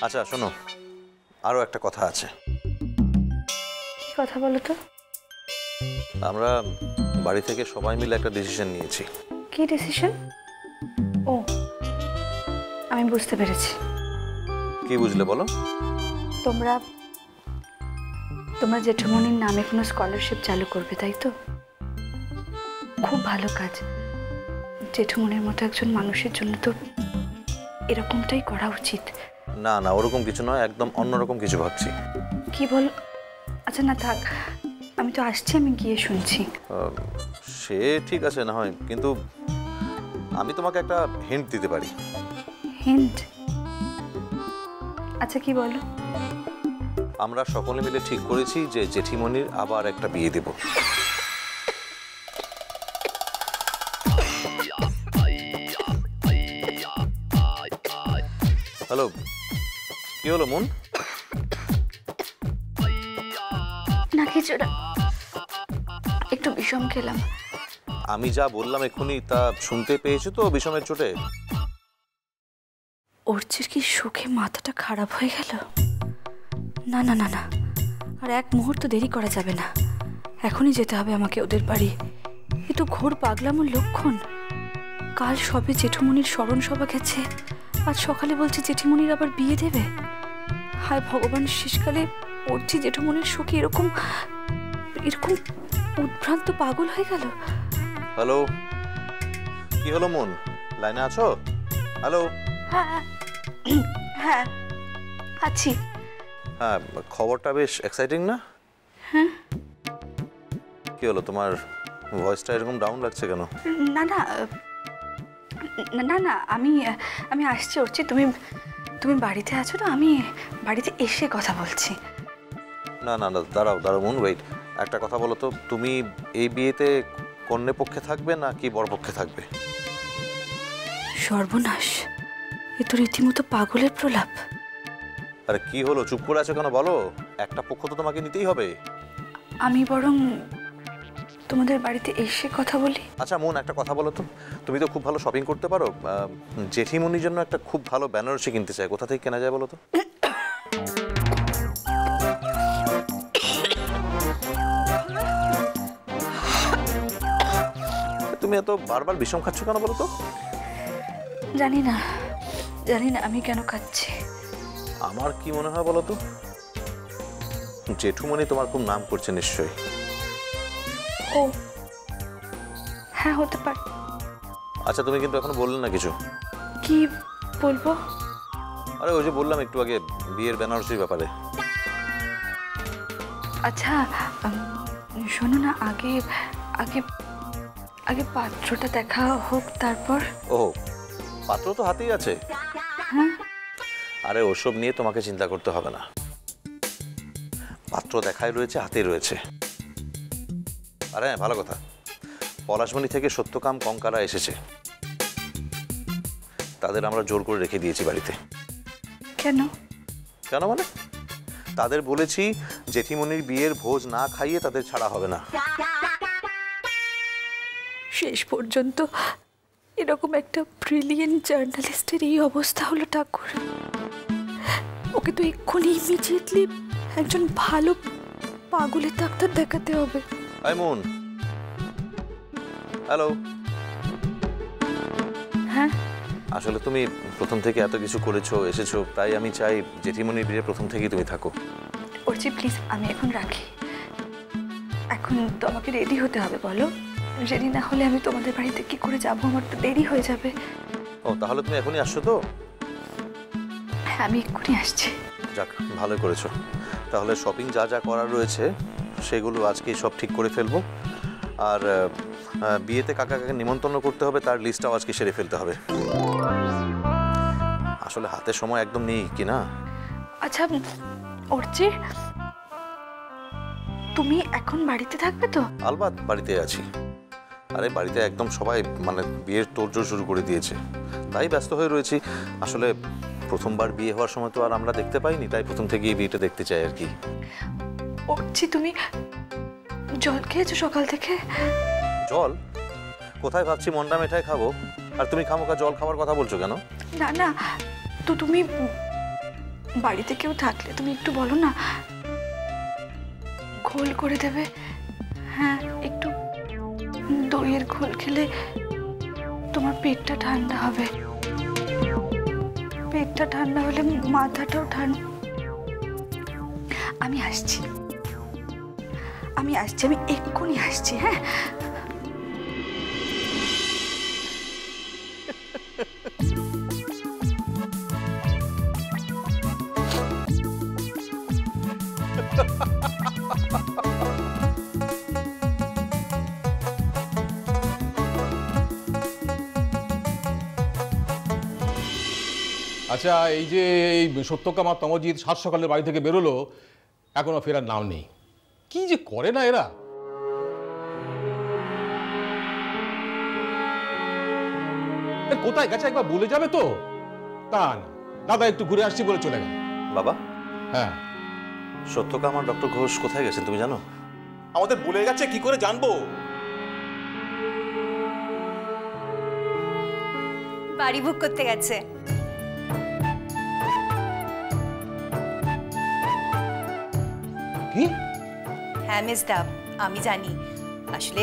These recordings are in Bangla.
আচ্ছা শোনো, আরো একটা কথা আছে। কি কথা বলো তো? আমরা বাড়ি থেকে সবাই মিলে একটা ডিসিশন নিয়েছি। কি ডিসিশন? ও, আমি বুঝতে পেরেছি। কি বুঝলে বলো? তোমরা তোমরা জেঠুমনির নামে কোনো স্কলারশিপ চালু করবে, তাই তো? খুব ভালো কাজ। জেঠুমনির মতো একজন মানুষের জন্য তো এরকমটাই করা উচিত। না না, ওরকম কিছু নয়, একদম অন্যরকম কিছু ভাবছি। কি বল? আচ্ছা না থাক, আমি তো আসছি, আমি গিয়ে শুনছি। সে ঠিক আছে না হয়, কিন্তু আমি তোমাকে একটা হিন্ট দিতে পারি। হিন্ট? আচ্ছা কি বলো? আমরা সকলে মিলে ঠিক করেছি যে জেঠিমনির আবার একটা বিয়ে দেব। হ্যালো, কি হলো মন? না কিছু না, একটু বিষম খেলাম। আমি যা বললাম এক্ষুনি তা শুনতে পেয়েছো তো বিষমের চোটে? অর্চির কি সুখে মাথাটা খারাপ হয়ে গেল? না না না না, আর এক মুহূর্ত দেরি করা যাবে না, এখনই যেতে হবে আমাকে ওদের বাড়ি। এ তো ঘোর পাগলামোর লক্ষণ। কাল সবে জেঠুমনির স্মরণ সভা গেছে, আজ সকালে বলছে জেঠিমনির আবার বিয়ে দেবে। হায় ভগবান, শেষকালে অর্চি জেঠুমনির সুখে এরকম এরকম উদ্ভ্রান্ত পাগল হয়ে গেল। হ্যালো, কি হলো মন? লাইনে আছো? হ্যালো। হ্যাঁ হ্যাঁ আছি। হ্যাঁ, খবরটা বেশ এক্সাইটিং না? হ্যাঁ। কি হলো, তোমার ভয়েসটা এরকম ডাউন লাগছে কেন? না না না না, আমি আমি আসছি অর্চি, তুমি তুমি বাড়িতে আছো তো? আমি বাড়িতে এসে কথা বলছি। না না না, দাঁড়াও দাঁড়াও মন, ওয়েট। একটা কথা বলো তো, তুমি এই বিয়েতে কন্যা পক্ষে থাকবে না কি বর পক্ষে থাকবে? সর্বনাশ, এ তো রীতিমতো পাগলের প্রলাপ। আরে কি হলো, চুপ করে আছো কেন বলো? একটা পক্ষ তো তোমাকে নিতেই হবে। আমি বরং তোমাদের বাড়িতে এসে কথা বলি। আচ্ছা মন, একটা কথা বলো তো, তুমি তো খুব ভালো শপিং করতে পারো। জেঠিমনির জন্য একটা খুব ভালো বেনারসি কিনতে চাই, কোথা থেকে কেনা যায় বলো তো? তুমি এত বারবার বিষম খাচ্ছ কেন বলো তো? জানি না, জানি না আমি কেন খাচ্ছি। আমার কি মনে হয় বলো তো, জেঠুমনি তোমার খুব নাম করছে নিশ্চয়ই। ও হ্যাঁ, হতে পারে। আচ্ছা তুমি কিন্তু এখনো বললে না কিছু। কি বলবো? আরে ওই যে বললাম একটু আগে, বিয়ের বেনারসির ব্যাপারে। আচ্ছা শোনো না, আগে আগে আগে পাত্রটা দেখা হোক, তারপর। ও, পাত্র তো হাতেই আছে। হ্যাঁ। আরে ওসব নিয়ে তোমাকে চিন্তা করতে হবে না, পাত্র দেখাই রয়েছে, হাতেই রয়েছে। আরে ভালো কথা, পলাশমণি থেকে সত্যকাম কঙ্কারা এসেছে, তাদের আমরা জোর করে রেখে দিয়েছি বাড়িতে। কেন? কেন মানে, তাদের বলেছি জেঠিমনির বিয়ের ভোজ না খাইয়ে তাদের ছাড়া হবে না। শেষ পর্যন্ত এরকম একটা ব্রিলিয়েন্ট জার্নালিস্টের এই অবস্থা হলো ঠাকুর। ওকে তো এক্ষুনি ইমিডিয়েটলি একজন ভালো পাগলের ডাক্তার দেখাতে হবে। হাই মুন। হ্যালো। হ্যাঁ। আসলে তুমি প্রথম থেকে এত কিছু করেছো, এসেছো, তাই আমি চাই জেঠিমনির বিয়ে প্রথম থেকেই তুমি থাকো। অর্চি প্লিজ, আমি এখন রাখি। এখন তো আমাকে রেডি হতে হবে, বলো। রেডি না হলে আমি তোমাদের বাড়িতে কি করে যাবো? আমার তো দেরি হয়ে যাবে। ও তাহলে তুমি এখনই আসছো তো? হ্যাঁ, আমি এক্ষুনি আসছি। যাক, ভালো করেছো। তাহলে শপিং যা যা করার রয়েছে সেগুলো আজকেই সব ঠিক করে ফেলবো। আর বিয়েতে কাকে কাকে নিমন্ত্রণ করতে হবে তার লিস্টটাও আজকে সেরে ফেলতে হবে। আসলে হাতে সময় একদম নেই কি না? আচ্ছা অর্চি, তুমি এখন বাড়িতে থাকবে তো? আলবাত বাড়িতে আছি। আরে বাড়িতে একদম সবাই মানে বিয়ের তোড়জোড় শুরু করে দিয়েছে, তাই ব্যস্ত হয়ে রয়েছি। আসলে প্রথমবার বিয়ে হওয়ার সময় তো আর আমরা দেখতে পাইনি, তাই প্রথম থেকেই বিয়েটা দেখতে চাই আর কি। অর্চি, তুমি জল খেয়েছো সকাল থেকে? জল কোথায়? ভাবছি মন্ডা মিঠাই খাবো, আর তুমি খামোকা জল খাওয়ার কথা বলছো কেন? না না, তো তুমি বাড়িতে কেউ থাকলে তুমি একটু বলো না, ঘোল করে দেবে। হ্যাঁ, একটু দইয়ের ঘোল খেলে তোমার পেটটা ঠান্ডা হবে। পেটটা ঠান্ডা হলে মাথাটাও ঠান্ডা। আমি আসছি, আমি এক্ষুনি আসছি। হ্যাঁ, আচ্ছা, এই যে এই সত্যকামা তমজিৎ সাত সকালে বাড়ি থেকে বেরোলো, এখনো ফেরার নাম নেই। কি যে করে না এরা। কোথায় গেছে একবার বলে যাবে তো? তা না, দাদা একটু ঘুরে আসছি বলে চলে গেল। বাবা, হ্যাঁ, সত্যকামা ডক্টর ঘোষ কোথায় গেছেন তুমি জানো? আমাদের বলে গেছে, কি করে জানবো? বাড়ি বুক করতে গেছে। কি? হ্যাঁ মিস ডাব, আমি জানি। আসলে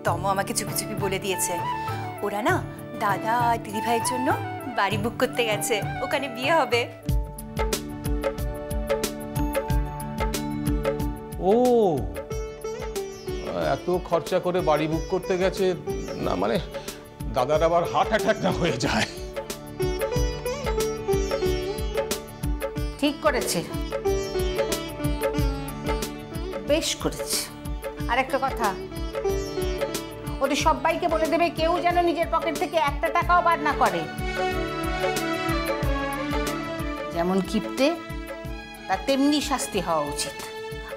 তমো আমাকে চুপি চুপি বলে দিয়েছে, ওরা না দাদা আর দিদিভাইয়ের জন্য বাড়ি বুক করতে গেছে, ওখানে বিয়ে হবে। ও, এত খরচা করে বাড়ি বুক করতে গেছে, না মানে দাদার আবার হার্ট অ্যাটাক না হয়ে যায়। ঠিক করেছে, বেশ করেছে। আর একটা কথা, ওদের সবাইকে বলে দেবে কেউ যেন নিজের পকেট থেকে একটা টাকাও বার না করে। যেমন কিপ্টে, তার তেমনি শাস্তি হওয়া উচিত।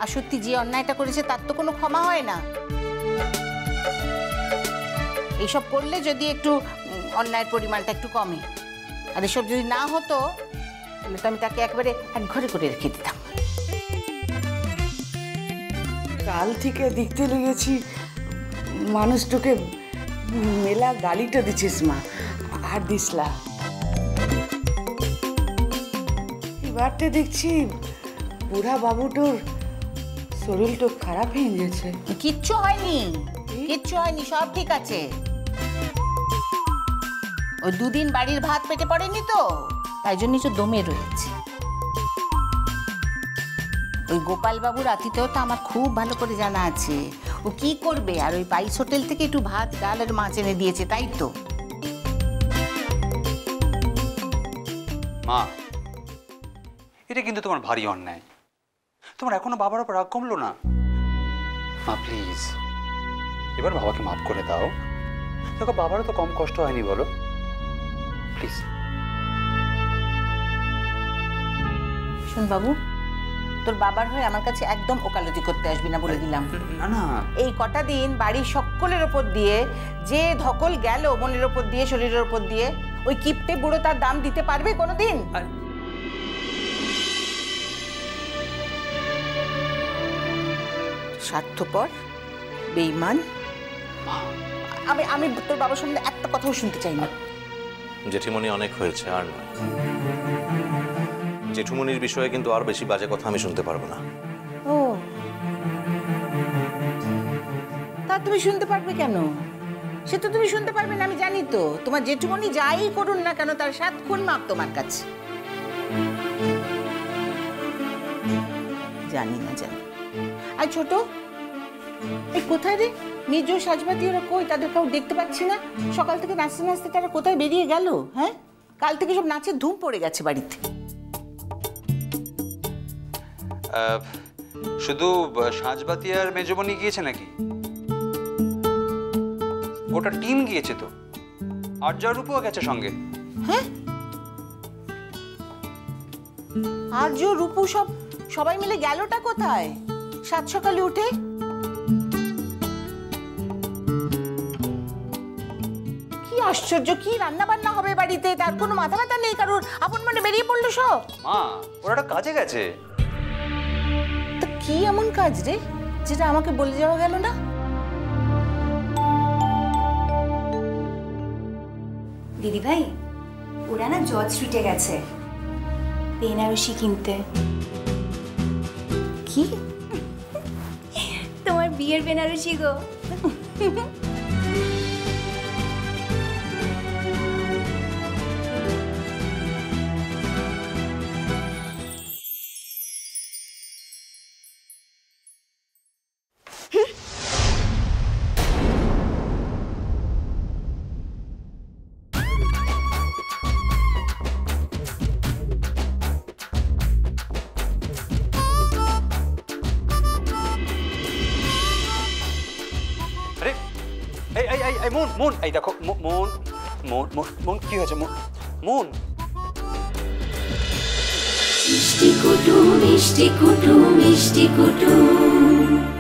আর সত্যি যে অন্যায়টা করেছে তার তো কোনো ক্ষমা হয় না। এইসব করলে যদি একটু অন্যায়ের পরিমাণটা একটু কমে, আর এসব যদি না হতো তাহলে তো আমি তাকে একবারে একঘরে করে রেখে দিতাম। কাল থেকে দেখতে লেগেছি মানুষটাকে মেলা গালিটা দিছিস মা, আর দিসলা। এবারতে দেখছি বুড়া বাবুটোর শরীরটা খারাপ হয়ে গেছে। কিচ্ছু হয়নি, কিচ্ছু হয়নি, সব ঠিক আছে। ওই দুদিন বাড়ির ভাত পেটে পড়েনি তো, তাই জন্যই তো দমে রয়েছে। ওই গোপাল বাবুর আতিথেও তো আমার খুব ভালো করে জানা আছে ও কি করবে। আর ওই পাইস হোটেল থেকে একটু ভাত ডাল আর মাছ এনে দিয়েছে, তাই তো। মা, এটা কিন্তু তোমার ভারী অন্যায়। তোমার এখনো বাবার উপর রাগ কমলো না? মা প্লিজ, এবার বাবাকে মাফ করে দাও। দেখো, বাবারও তো কম কষ্ট হয়নি, বলো প্লিজ। শোন বাবু, তোর বাবার হয়ে আমার কাছে একদম ওকালতি করতে আসবি না, বলে দিলাম। না না, এই কটা দিন বাড়ির সকলের ওপর দিয়ে যে ধকল গেল, মনের ওপর দিয়ে, শরীরের ওপর দিয়ে, ওই কিপটে বুড়ো তার দাম দিতে পারবে কোনোদিন? স্বার্থপর, বেঈমান। আমি তোর বাবার সম্বন্ধে একটা কথাও শুনতে চাই না। জেঠিমণি অনেক হয়েছে, আর নয়। জেঠুমনির বিষয়ে কিন্তু আর বেশি বাজে কথা আমি শুনতে পারবো না। ও, তা তুমি শুনতে পারবে কেন? সে তো তুমি শুনতে পারবে না, আমি জানি তো। তোমার জেঠুমনি যাই করুন না কেন, তার 7 খুন মাপ তোমার কাছে। জানি না, জানি। আর ছোট, এই কোথায় রে? মেজ সাজবাতি ওরা কই? তাদের কাউ দেখতে পাচ্ছি না। সকাল থেকে নাচতে নাচতে তারা কোথায় বেরিয়ে গেল? হ্যাঁ, কাল থেকে সব নাচের ধুম পড়ে গেছে বাড়িতে। শুধু সাজবাতি আর মেজবনি গিয়েছে নাকি? গোটা টিম গিয়েছে তো। আর্য রূপও গেছে সঙ্গে। হ্যাঁ, আর্য রূপু সবাই মিলে গেলটা কোথায় 7 সকালে উঠে? কি আশ্চর্য, কি রান্না বান্না হবে বাড়িতে, তার কোনো মাথা ব্যথা নেই কারোর। আপন মনে বেরিয়ে পড়লো সব। মা, ওরা একটা কাজে গেছে। তা কি এমন কাজ রে যেটা আমাকে বলে যাওয়া গেল না? দিদিভাই, ওরা না জজ স্ট্রিটে গেছে। বেনারসি কিনতে। কি? তোমার বিয়ের বেনারসি গো। আরে এই এই এই এই মন মন এই দেখো মন মন মন মন কি হয়েছে মন মন মিষ্টি কুটুম মিষ্টি কুটুম মিষ্টি কুটুম